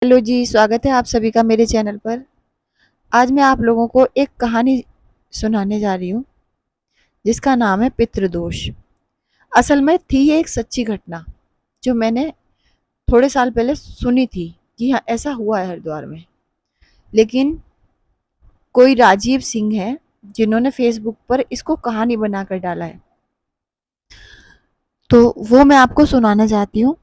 Hello जी, स्वागत है आप सभी का मेरे चैनल पर। आज मैं आप लोगों को एक कहानी सुनाने जा रही हूँ जिसका नाम है पितृदोष। असल में थी ये एक सच्ची घटना जो मैंने थोड़े साल पहले सुनी थी कि हाँ ऐसा हुआ है हरिद्वार में। लेकिन कोई राजीव सिंह है जिन्होंने फेसबुक पर इसको कहानी बनाकर डाला है, तो वो मैं आपको सुनाना चाहती हूँ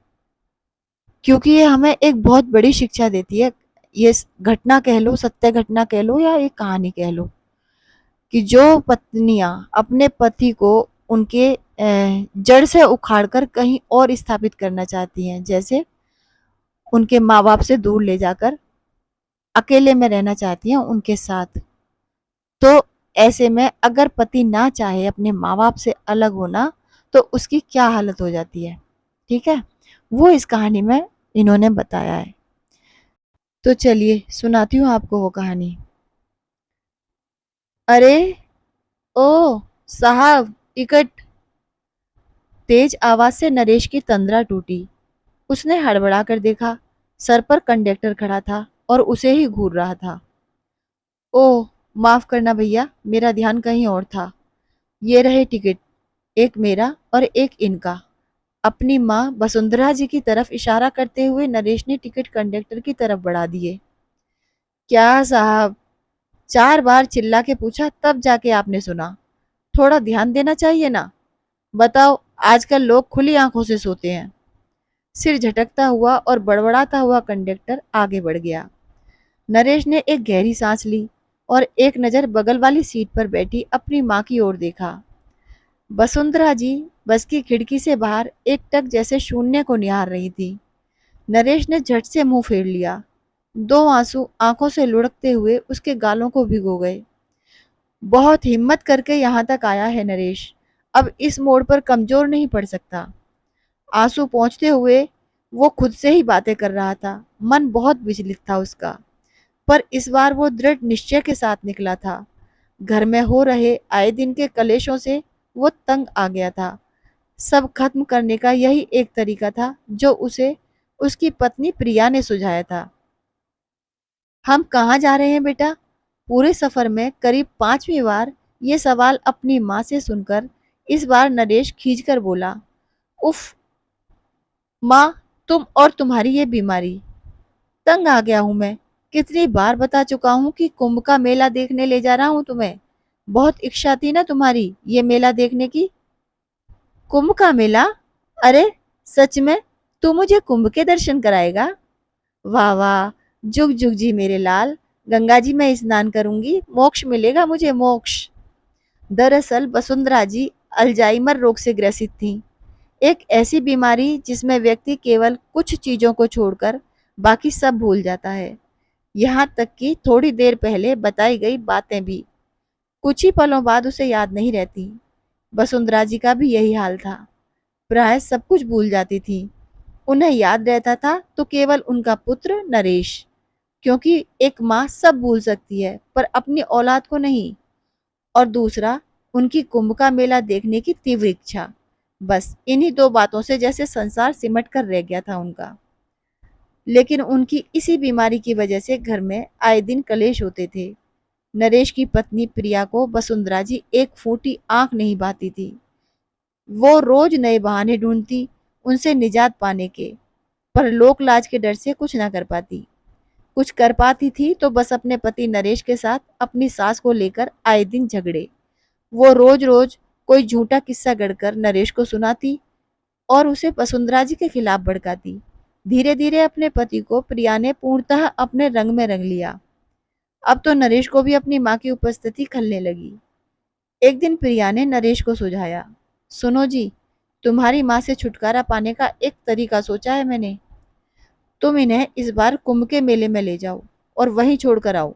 क्योंकि ये हमें एक बहुत बड़ी शिक्षा देती है। ये घटना कह लो, सत्य घटना कह लो या एक कहानी कह लो कि जो पत्नियां अपने पति को उनके जड़ से उखाड़कर कहीं और स्थापित करना चाहती हैं, जैसे उनके माँ बाप से दूर ले जाकर अकेले में रहना चाहती हैं उनके साथ, तो ऐसे में अगर पति ना चाहे अपने माँ बाप से अलग होना तो उसकी क्या हालत हो जाती है। ठीक है, वो इस कहानी में इन्होंने बताया है। तो चलिए सुनाती हूँ आपको वो कहानी। अरे ओ साहब, टिकट। तेज आवाज से नरेश की तंद्रा टूटी। उसने हड़बड़ा कर देखा। सर पर कंडक्टर खड़ा था और उसे ही घूर रहा था। ओह, माफ करना भैया, मेरा ध्यान कहीं और था। ये रहे टिकट, एक मेरा और एक इनका। अपनी माँ वसुंधरा जी की तरफ इशारा करते हुए नरेश ने टिकट कंडक्टर की तरफ बढ़ा दिए। क्या साहब, 4 बार चिल्ला के पूछा तब जाके आपने सुना। थोड़ा ध्यान देना चाहिए ना। बताओ, आजकल लोग खुली आंखों से सोते हैं। सिर झटकता हुआ और बड़बड़ाता हुआ कंडक्टर आगे बढ़ गया। नरेश ने एक गहरी सांस ली और एक नज़र बगल वाली सीट पर बैठी अपनी माँ की ओर देखा। वसुंधरा जी बस की खिड़की से बाहर एकटक जैसे शून्य को निहार रही थी। नरेश ने झट से मुंह फेर लिया। 2 आंसू आंखों से लुढ़कते हुए उसके गालों को भिगो गए। बहुत हिम्मत करके यहाँ तक आया है नरेश, अब इस मोड़ पर कमजोर नहीं पड़ सकता। आंसू पोंछते हुए वो खुद से ही बातें कर रहा था। मन बहुत विचलित था उसका, पर इस बार वो दृढ़ निश्चय के साथ निकला था। घर में हो रहे आए दिन के कलेशों से वो तंग आ गया था। सब खत्म करने का यही एक तरीका था जो उसे उसकी पत्नी प्रिया ने सुझाया था। हम कहाँ जा रहे हैं बेटा? पूरे सफर में करीब 5वीं बार ये सवाल अपनी माँ से सुनकर इस बार नरेश खींचकर बोला। उफ माँ, तुम और तुम्हारी ये बीमारी। तंग आ गया हूं मैं। कितनी बार बता चुका हूं कि कुंभ का मेला देखने ले जा रहा हूं तुम्हें। बहुत इच्छा थी ना तुम्हारी ये मेला देखने की। कुंभ का मेला? अरे सच में? तू मुझे कुंभ के दर्शन कराएगा? वाह वाह, जुग जुग जी मेरे लाल। गंगा जी में स्नान करूंगी, मोक्ष मिलेगा मुझे, मोक्ष। दरअसल वसुंधरा जी अल्जाइमर रोग से ग्रसित थीं, एक ऐसी बीमारी जिसमें व्यक्ति केवल कुछ चीजों को छोड़कर बाकी सब भूल जाता है। यहाँ तक कि थोड़ी देर पहले बताई गई बातें भी कुछ ही पलों बाद उसे याद नहीं रहती। वसुंधरा जी का भी यही हाल था। प्राय सब कुछ भूल जाती थी। उन्हें याद रहता था तो केवल उनका पुत्र नरेश, क्योंकि एक माँ सब भूल सकती है पर अपनी औलाद को नहीं। और दूसरा, उनकी कुंभ का मेला देखने की तीव्र इच्छा। बस इन्हीं 2 बातों से जैसे संसार सिमट कर रह गया था उनका। लेकिन उनकी इसी बीमारी की वजह से घर में आए दिन कलेश होते थे। नरेश की पत्नी प्रिया को वसुंधरा जी एक फूटी आंख नहीं भाती थी। वो रोज नए बहाने ढूंढती उनसे निजात पाने के, पर लोक लाज के डर से कुछ ना कर पाती। कुछ कर पाती थी तो बस अपने पति नरेश के साथ अपनी सास को लेकर आए दिन झगड़े। वो रोज रोज कोई झूठा किस्सा गढ़कर नरेश को सुनाती और उसे वसुंधरा जी के खिलाफ भड़काती। धीरे धीरे अपने पति को प्रिया ने पूर्णतः अपने रंग में रंग लिया। अब तो नरेश को भी अपनी माँ की उपस्थिति खलने लगी। एक दिन प्रिया ने नरेश को सुझाया, सुनो जी, तुम्हारी माँ से छुटकारा पाने का एक तरीका सोचा है मैंने। तुम इन्हें इस बार कुंभ के मेले में ले जाओ और वहीं छोड़ कर आओ।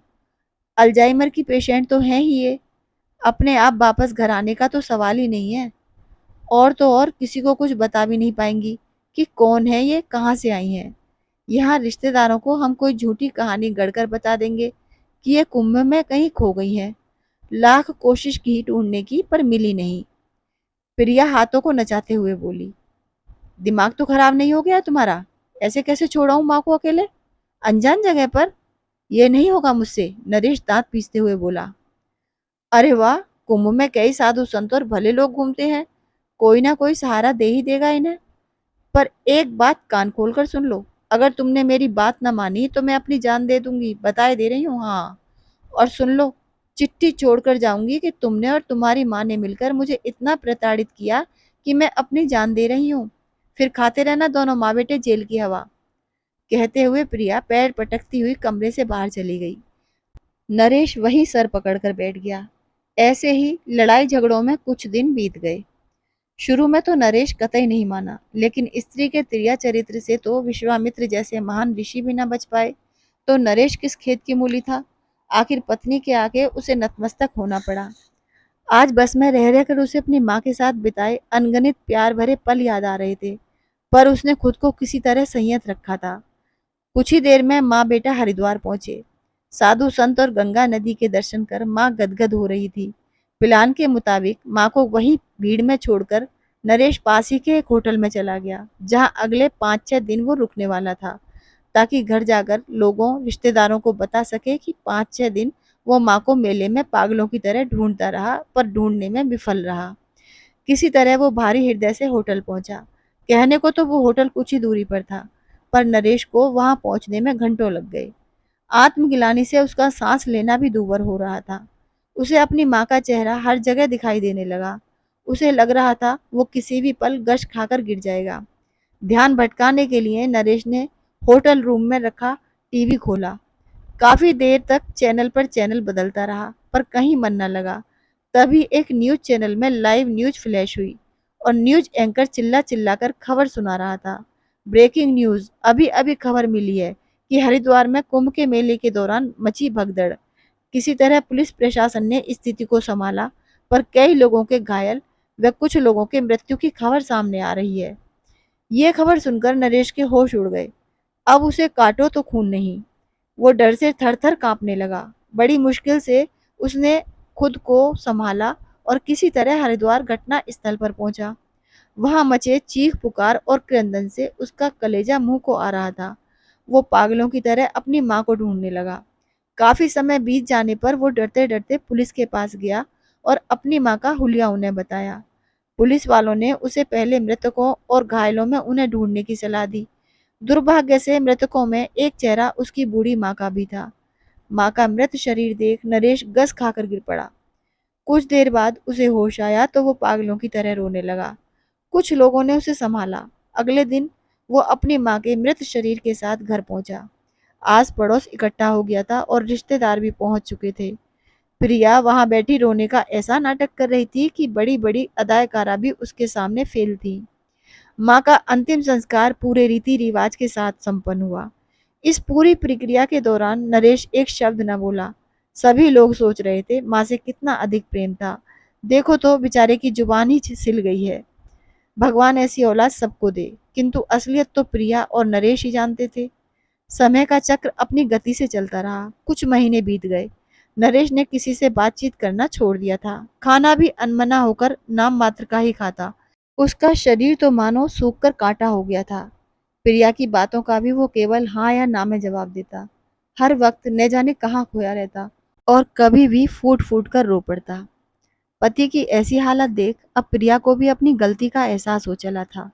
अल्जाइमर की पेशेंट तो हैं ही ये, अपने आप वापस घर आने का तो सवाल ही नहीं है। और तो और किसी को कुछ बता भी नहीं पाएंगी कि कौन है ये, कहाँ से आई हैं। यहाँ रिश्तेदारों को हम कोई झूठी कहानी गढ़कर बता देंगे कि ये कुंभ में कहीं खो गई है। लाख कोशिश की ढूंढने की पर मिली नहीं। प्रिया हाथों को नचाते हुए बोली, दिमाग तो खराब नहीं हो गया तुम्हारा? ऐसे कैसे छोड़ाऊं माँ को अकेले? अनजान जगह पर? ये नहीं होगा मुझसे, नरेश दांत पीसते हुए बोला। अरे वाह, कुंभ में कई साधु संत और भले लोग घूमते हैं, कोई ना कोई सहारा दे ही देगा इन्हें। पर एक बात कान खोलकर सुन लो, अगर तुमने मेरी बात न मानी तो मैं अपनी जान दे दूंगी, बताए दे रही हूँ। हाँ, और सुन लो, चिट्ठी छोड़कर जाऊंगी कि तुमने और तुम्हारी माँ ने मिलकर मुझे इतना प्रताड़ित किया कि मैं अपनी जान दे रही हूँ। फिर खाते रहना दोनों माँ बेटे जेल की हवा। कहते हुए प्रिया पैर पटकती हुई कमरे से बाहर चली गई। नरेश वही सर पकड़कर बैठ गया। ऐसे ही लड़ाई झगड़ों में कुछ दिन बीत गए। शुरू में तो नरेश कतई नहीं माना, लेकिन स्त्री के त्रिया चरित्र से तो विश्वामित्र जैसे महान ऋषि भी न बच पाए। तो नरेश किस खेत की मूली था? आखिर पत्नी के आगे उसे नतमस्तक होना पड़ा। आज बस में रह रहकर उसे अपनी माँ के साथ बिताए अनगिनत प्यार भरे पल याद आ रहे थे, पर उसने खुद को किसी तरह संयत रखा था। कुछ ही देर में माँ बेटा हरिद्वार पहुंचे। साधु संत और गंगा नदी के दर्शन कर माँ गदगद हो रही थी। प्लान के मुताबिक माँ को वहीं भीड़ में छोड़कर नरेश पास ही के एक होटल में चला गया, जहां अगले 5-6 दिन वो रुकने वाला था, ताकि घर जाकर लोगों रिश्तेदारों को बता सके कि 5-6 दिन वो माँ को मेले में पागलों की तरह ढूंढता रहा, पर ढूंढने में विफल रहा। किसी तरह वो भारी हृदय से होटल पहुंचा। कहने को तो वो होटल कुछ ही दूरी पर था, पर नरेश को वहां पहुंचने में घंटों लग गए। आत्मग्लानि से उसका सांस लेना भी दूभर हो रहा था। उसे अपनी माँ का चेहरा हर जगह दिखाई देने लगा। उसे लग रहा था वो किसी भी पल गश खाकर गिर जाएगा। ध्यान भटकाने के लिए नरेश ने होटल रूम में रखा टीवी खोला। काफी देर तक चैनल पर चैनल बदलता रहा, पर कहीं मन न लगा। तभी एक न्यूज चैनल में लाइव न्यूज फ्लैश हुई और न्यूज एंकर चिल्ला चिल्ला कर खबर सुना रहा था। ब्रेकिंग न्यूज, अभी अभी खबर मिली है कि हरिद्वार में कुंभ के मेले के दौरान मची भगदड़। किसी तरह पुलिस प्रशासन ने स्थिति को संभाला, पर कई लोगों के घायल व कुछ लोगों के मृत्यु की खबर सामने आ रही है। ये खबर सुनकर नरेश के होश उड़ गए। अब उसे काटो तो खून नहीं। वो डर से थर-थर काँपने लगा। बड़ी मुश्किल से उसने खुद को संभाला और किसी तरह हरिद्वार घटना स्थल पर पहुंचा। वहां मचे चीख-पुकार और क्रंदन से उसका कलेजा मुंह को आ रहा था। वो पागलों की तरह अपनी माँ को ढूंढने लगा। काफी समय बीत जाने पर वो डरते-डरते पुलिस के पास गया और अपनी माँ का हुलिया उन्हें बताया। पुलिस वालों ने उसे पहले मृतकों और घायलों में उन्हें ढूंढने की सलाह दी। दुर्भाग्य से मृतकों में एक चेहरा उसकी बूढ़ी माँ का भी था। माँ का मृत शरीर देख नरेश गस खाकर गिर पड़ा। कुछ देर बाद उसे होश आया तो वो पागलों की तरह रोने लगा। कुछ लोगों ने उसे संभाला। अगले दिन वो अपनी माँ के मृत शरीर के साथ घर पहुंचा। आस पड़ोस इकट्ठा हो गया था और रिश्तेदार भी पहुंच चुके थे। प्रिया वहां बैठी रोने का ऐसा नाटक कर रही थी कि बड़ी बड़ी अदाकारा भी उसके सामने फेल थी। माँ का अंतिम संस्कार पूरे रीति रिवाज के साथ संपन्न हुआ। इस पूरी प्रक्रिया के दौरान नरेश एक शब्द न बोला। सभी लोग सोच रहे थे माँ से कितना अधिक प्रेम था। देखो तो बेचारे की जुबान ही सिल गई है। भगवान ऐसी औलाद सबको दे, किंतु असलियत तो प्रिया और नरेश ही जानते थे। समय का चक्र अपनी गति से चलता रहा। कुछ महीने बीत गए। नरेश ने किसी से बातचीत करना छोड़ दिया था। खाना भी अनमना होकर नाम मात्र का ही खाता। उसका शरीर तो मानो सूख कर कांटा हो गया था। प्रिया की बातों का भी वो केवल हाँ या ना में जवाब देता। हर वक्त न जाने कहाँ खोया रहता और कभी भी फूट फूट कर रो पड़ता। पति की ऐसी हालत देख अब प्रिया को भी अपनी गलती का एहसास हो चला था।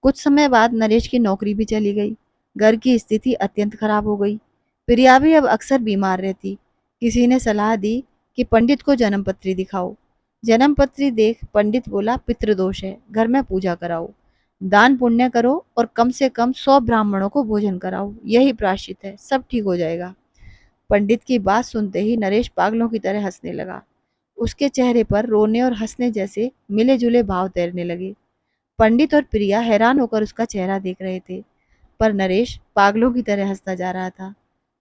कुछ समय बाद नरेश की नौकरी भी चली गई। घर की स्थिति अत्यंत खराब हो गई। प्रिया भी अब अक्सर बीमार रहती। किसी ने सलाह दी कि पंडित को जन्म पत्री दिखाओ। जन्म पत्री देख पंडित बोला पितृदोष है, घर में पूजा कराओ, दान पुण्य करो और कम से कम 100 ब्राह्मणों को भोजन कराओ, यही प्रायश्चित है, सब ठीक हो जाएगा। पंडित की बात सुनते ही नरेश पागलों की तरह हंसने लगा। उसके चेहरे पर रोने और हंसने जैसे मिले जुले भाव तैरने लगे। पंडित और प्रिया हैरान होकर उसका चेहरा देख रहे थे, पर नरेश पागलों की तरह हंसता जा रहा था।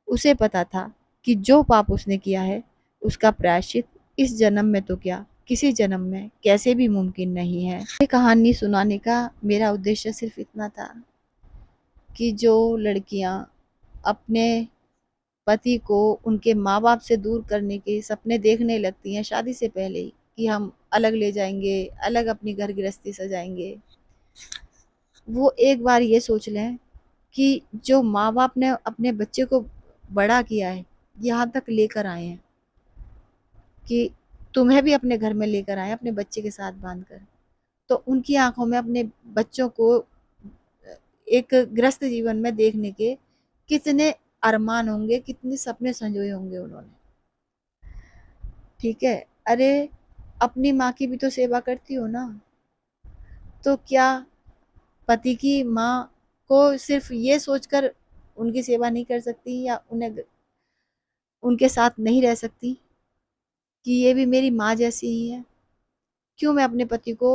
उसे पता था कि जो पाप उसने किया है उसका प्रायश्चित इस जन्म में तो क्या, किसी जन्म में कैसे भी मुमकिन नहीं है। ये कहानी सुनाने का मेरा उद्देश्य सिर्फ इतना था कि जो लड़कियां अपने पति को उनके माँ बाप से दूर करने के सपने देखने लगती हैं शादी से पहले ही, कि हम अलग ले जाएंगे, अलग अपनी घर गृहस्थी सजाएंगे, वो एक बार ये सोच लें कि जो माँ-बाप ने अपने बच्चे को बड़ा किया है, यहाँ तक लेकर आए हैं कि तुम्हें भी अपने घर में लेकर आए, अपने बच्चे के साथ बाँधकर। तो उनकी आँखों में अपने बच्चों को एक ग्रस्त जीवन में देखने के कितने अरमान होंगे, कितने सपने संजोए होंगे उन्होंने। ठीक है? अरे! अपनी माँ की भी तो सेवा करती हो ना, तो क्या पति की माँ को सिर्फ़ ये सोचकर उनकी सेवा नहीं कर सकती या उनके साथ नहीं रह सकती कि ये भी मेरी माँ जैसी ही है? क्यों मैं अपने पति को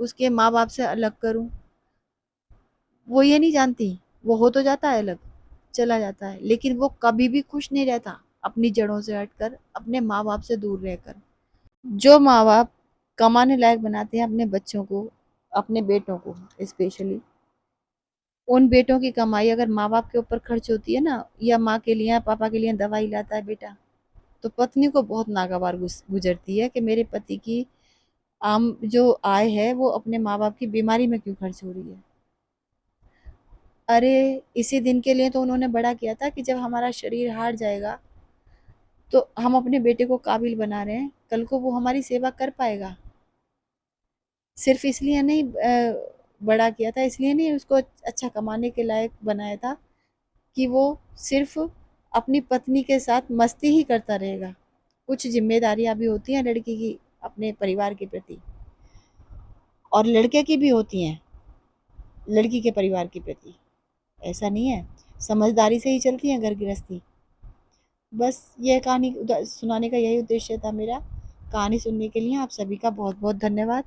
उसके माँ-बाप से अलग करूँ? वो ये नहीं जानती, वो हो तो जाता है अलग, चला जाता है, लेकिन वो कभी भी खुश नहीं रहता, अपनी जड़ों से हटकर, अपने माँ-बाप से दूर रहकर। जो माँ-बाप कमाने लायक बनाते हैं अपने बच्चों को, अपने बेटों को स्पेशली, उन बेटों की कमाई अगर माँ-बाप के ऊपर खर्च होती है ना, या माँ के लिए या पापा के लिए दवाई लाता है बेटा, तो पत्नी को बहुत नागवार गुजरती है कि मेरे पति की आम जो आय है वो अपने माँ-बाप की बीमारी में क्यों खर्च हो रही है। अरे! इसी दिन के लिए तो उन्होंने बड़ा किया था कि जब हमारा शरीर हार जाएगा, तो हम अपने बेटे को काबिल बना रहे हैं, कल को वो हमारी सेवा कर पाएगा। सिर्फ़ इसलिए नहीं बड़ा किया था, इसलिए नहीं उसको अच्छा कमाने के लायक बनाया था कि वो सिर्फ़ अपनी पत्नी के साथ मस्ती ही करता रहेगा। कुछ ज़िम्मेदारियाँ भी होती हैं लड़की की अपने परिवार के प्रति, और लड़के की भी होती हैं, लड़की के परिवार के प्रति। ऐसा नहीं है, समझदारी से ही चलती है घर गृहस्थी। बस ये कहानी सुनाने का यही उद्देश्य था मेरा। कहानी सुनने के लिए आप सभी का बहुत-बहुत धन्यवाद।